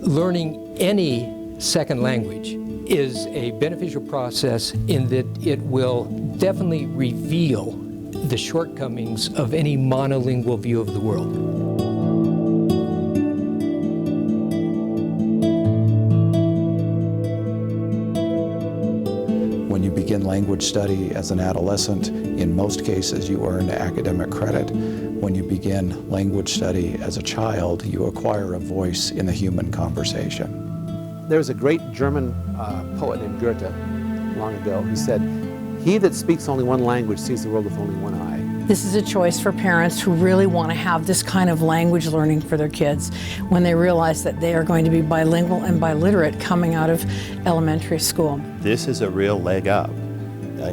Learning any second language is a beneficial process in that it will definitely reveal the shortcomings of any monolingual view of the world. When you begin language study as an adolescent, in most cases you earn academic credit. When you begin language study as a child, you acquire a voice in the human conversation. There was a great German poet named Goethe long ago who said, "He that speaks only one language sees the world with only one eye." This is a choice for parents who really want to have this kind of language learning for their kids when they realize that they are going to be bilingual and biliterate coming out of elementary school. This is a real leg up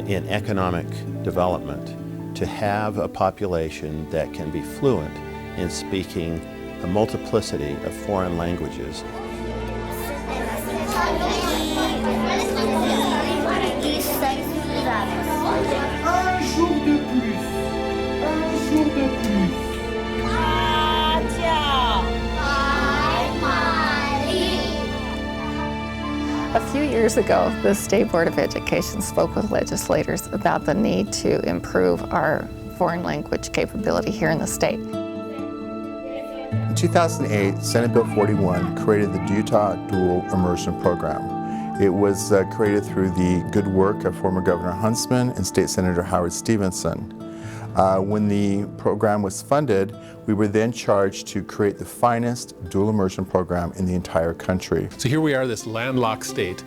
in economic development to have a population that can be fluent in speaking a multiplicity of foreign languages. A few years ago, the State Board of Education spoke with legislators about the need to improve our foreign language capability here in the state. In 2008, Senate Bill 41 created the Utah Dual Immersion Program. It was created through the good work of former Governor Huntsman and State Senator Howard Stevenson. When the program was funded, we were then charged to create the finest dual immersion program in the entire country. So here we are, this landlocked state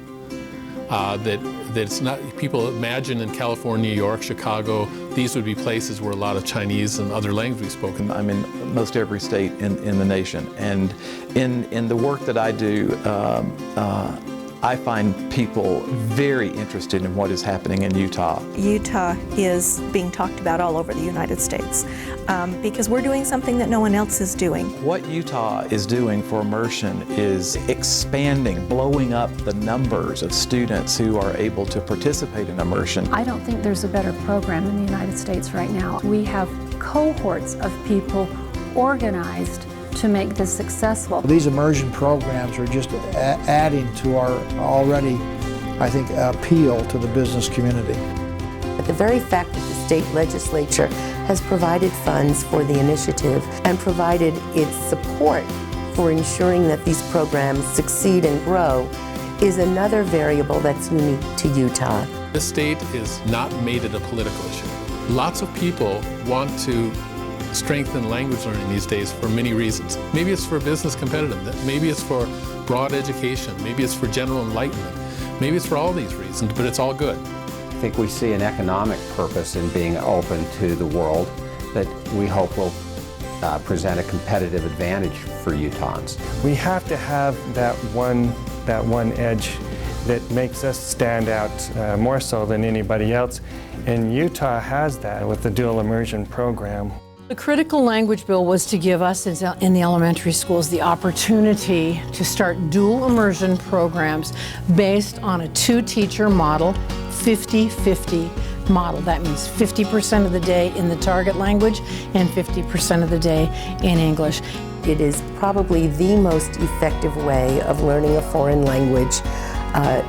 that's not, people imagine in California, New York, Chicago, these would be places where a lot of Chinese and other languages spoken. I'm in most every state in the nation, and in the work that I do, I find people very interested in what is happening in Utah. Utah is being talked about all over the United States because we're doing something that no one else is doing. What Utah is doing for immersion is expanding, blowing up the numbers of students who are able to participate in immersion. I don't think there's a better program in the United States right now. We have cohorts of people organized to make this successful. These immersion programs are just adding to our already, I think, appeal to the business community. But the very fact that the state legislature has provided funds for the initiative and provided its support for ensuring that these programs succeed and grow is another variable that's unique to Utah. This state is not made it a political issue. Lots of people want to strengthen language learning these days for many reasons. Maybe it's for business competitiveness, maybe it's for broad education, maybe it's for general enlightenment, maybe it's for all these reasons, but it's all good. I think we see an economic purpose in being open to the world that we hope will present a competitive advantage for Utahns. We have to have that one edge that makes us stand out more so than anybody else, and Utah has that with the dual immersion program. The critical language bill was to give us in the elementary schools the opportunity to start dual immersion programs based on a two-teacher model, 50-50 model. That means 50% of the day in the target language and 50% of the day in English. It is probably the most effective way of learning a foreign language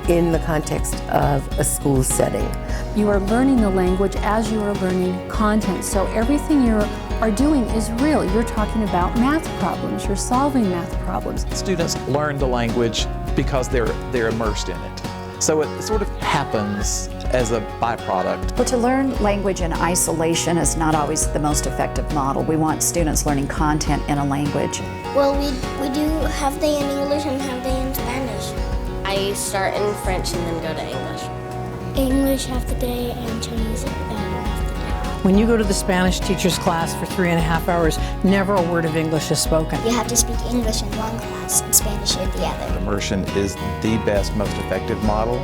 in the context of a school setting. You are learning the language as you are learning content, so everything you are doing is real. You're talking about math problems, you're solving math problems. Students learn the language because they're immersed in it. So it sort of happens as a byproduct. But to learn language in isolation is not always the most effective model. We want students learning content in a language. Well, we do half day in English and half day in Spanish. I start in French and then go to English. English half the day and Chinese half the day. When you go to the Spanish teacher's class for 3.5 hours, never a word of English is spoken. You have to speak English in one class and Spanish in the other. Immersion is the best, most effective model.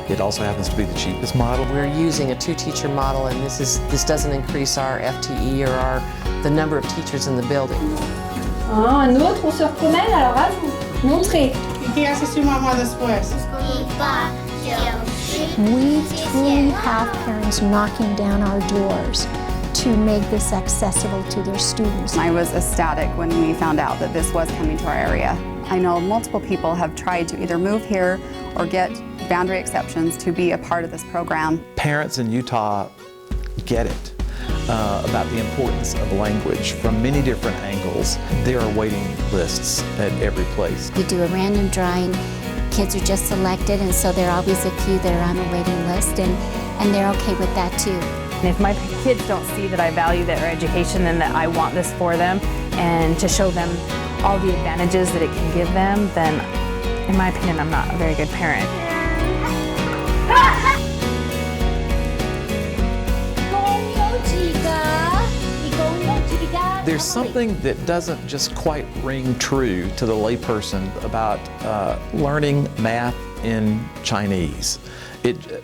It also happens to be the cheapest model. We're using a two-teacher model, and this doesn't increase our FTE or the number of teachers in the building. Un autre, on se promène, alors à vous, montrez. We truly have parents knocking down our doors to make this accessible to their students. I was ecstatic when we found out that this was coming to our area. I know multiple people have tried to either move here or get boundary exceptions to be a part of this program. Parents in Utah get it about the importance of language from many different angles. There are waiting lists at every place. We do a random drawing. Kids are just selected, and so there are always a few that are on a waiting list, and they're okay with that too. And if my kids don't see that I value their education and that I want this for them, and to show them all the advantages that it can give them, then in my opinion, I'm not a very good parent. There's something that doesn't just quite ring true to the layperson about learning math in Chinese.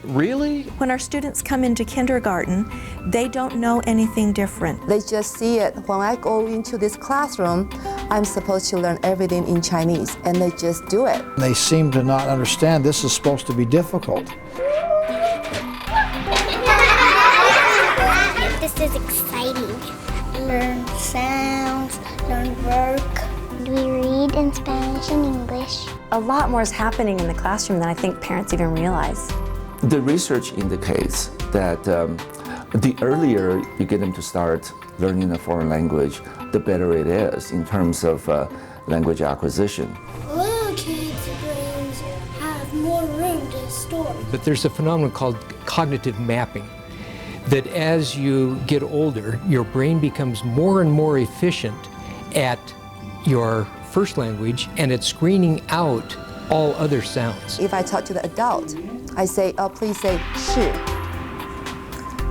Really? When our students come into kindergarten, they don't know anything different. They just see it. When I go into this classroom, I'm supposed to learn everything in Chinese, and they just do it. They seem to not understand this is supposed to be difficult. This is exciting. Learn sounds, learn work. We read in Spanish and English. A lot more is happening in the classroom than I think parents even realize. The research indicates that the earlier you get them to start learning a foreign language, the better it is in terms of language acquisition. Little kids' brains have more room to store. But there's a phenomenon called cognitive mapping, that as you get older, your brain becomes more and more efficient at your first language, and it's screening out all other sounds. If I talk to the adult, I say, oh, please say 是.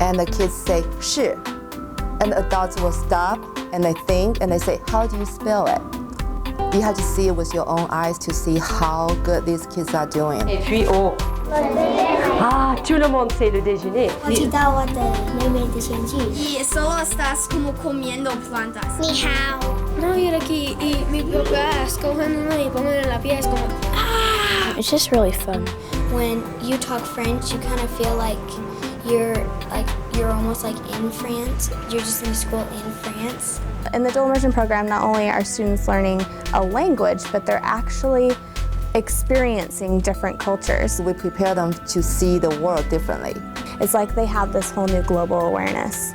And the kids say 是. And the adults will stop and they think and they say, how do you spell it? You have to see it with your own eyes to see how good these kids are doing. Et puis on... Ah, tout le monde sait le déjeuner. Y solo estás como comiendo plantas. Ni hao. No, mira aquí, y mi papá escogen uno y pongan en la piel, es como... Ah! It's just really fun. When you talk French, you kind of feel like you're almost like in France. You're just in school in France. In the Dual Immersion program, not only are students learning a language, but they're actually experiencing different cultures. We prepare them to see the world differently. It's like they have this whole new global awareness.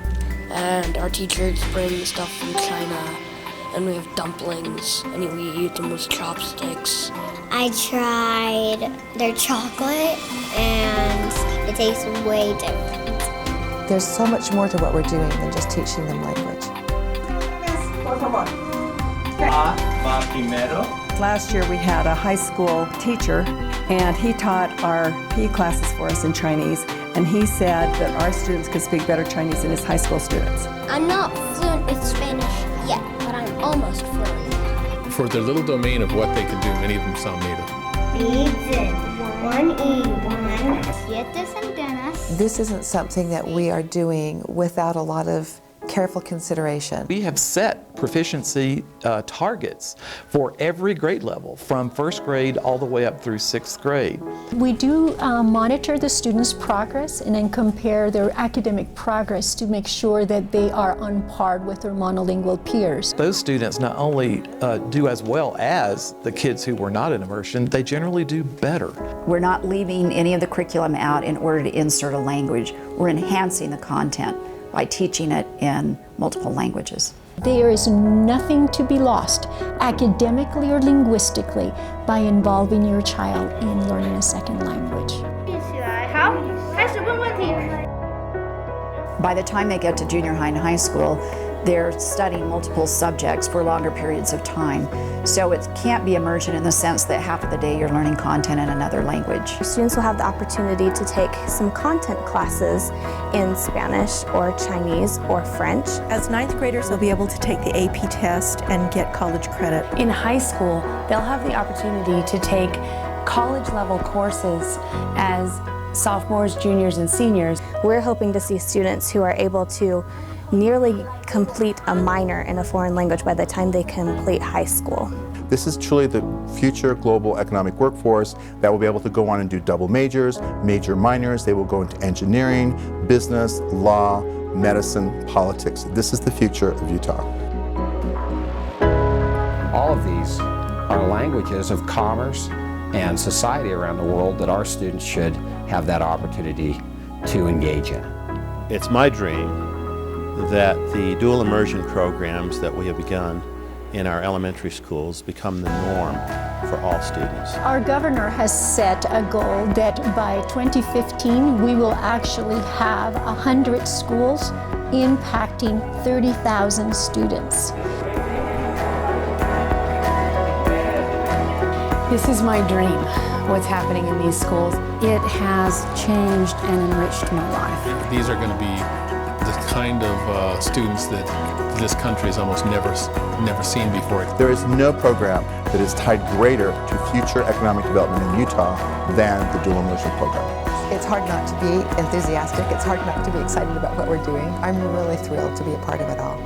And our teachers bring stuff from China, and we have dumplings, and we eat them with chopsticks. I tried their chocolate, and it tastes way different. There's so much more to what we're doing than just teaching them language. Last year we had a high school teacher, and he taught our PE classes for us in Chinese, and he said that our students could speak better Chinese than his high school students. I'm not fluent with Spanish yet, but I'm almost fluent. For their little domain of what they can do, many of them sound native. This isn't something that we are doing without a lot of careful consideration. We have set proficiency targets for every grade level, from first grade all the way up through 6th grade. We do monitor the students' progress and then compare their academic progress to make sure that they are on par with their monolingual peers. Those students not only do as well as the kids who were not in immersion, they generally do better. We're not leaving any of the curriculum out in order to insert a language. We're enhancing the content by teaching it in multiple languages. There is nothing to be lost, academically or linguistically, by involving your child in learning a second language. By the time they get to junior high and high school, they're studying multiple subjects for longer periods of time. So it can't be immersion in the sense that half of the day you're learning content in another language. Students will have the opportunity to take some content classes in Spanish or Chinese or French. As 9th graders, they'll be able to take the AP test and get college credit. In high school, they'll have the opportunity to take college-level courses as sophomores, juniors, and seniors. We're hoping to see students who are able to nearly complete a minor in a foreign language by the time they complete high school. This is truly the future global economic workforce that will be able to go on and do double majors, major minors. They will go into engineering, business, law, medicine, politics. This is the future of Utah. All of these are languages of commerce and society around the world that our students should have that opportunity to engage in. It's my dream that the dual immersion programs that we have begun in our elementary schools become the norm for all students. Our governor has set a goal that by 2015 we will actually have 100 schools impacting 30,000 students. This is my dream, what's happening in these schools. It has changed and enriched my life. These are going to be the kind of students that this country has almost never seen before. There is no program that is tied greater to future economic development in Utah than the dual immersion program. It's hard not to be enthusiastic. It's hard not to be excited about what we're doing. I'm really thrilled to be a part of it all.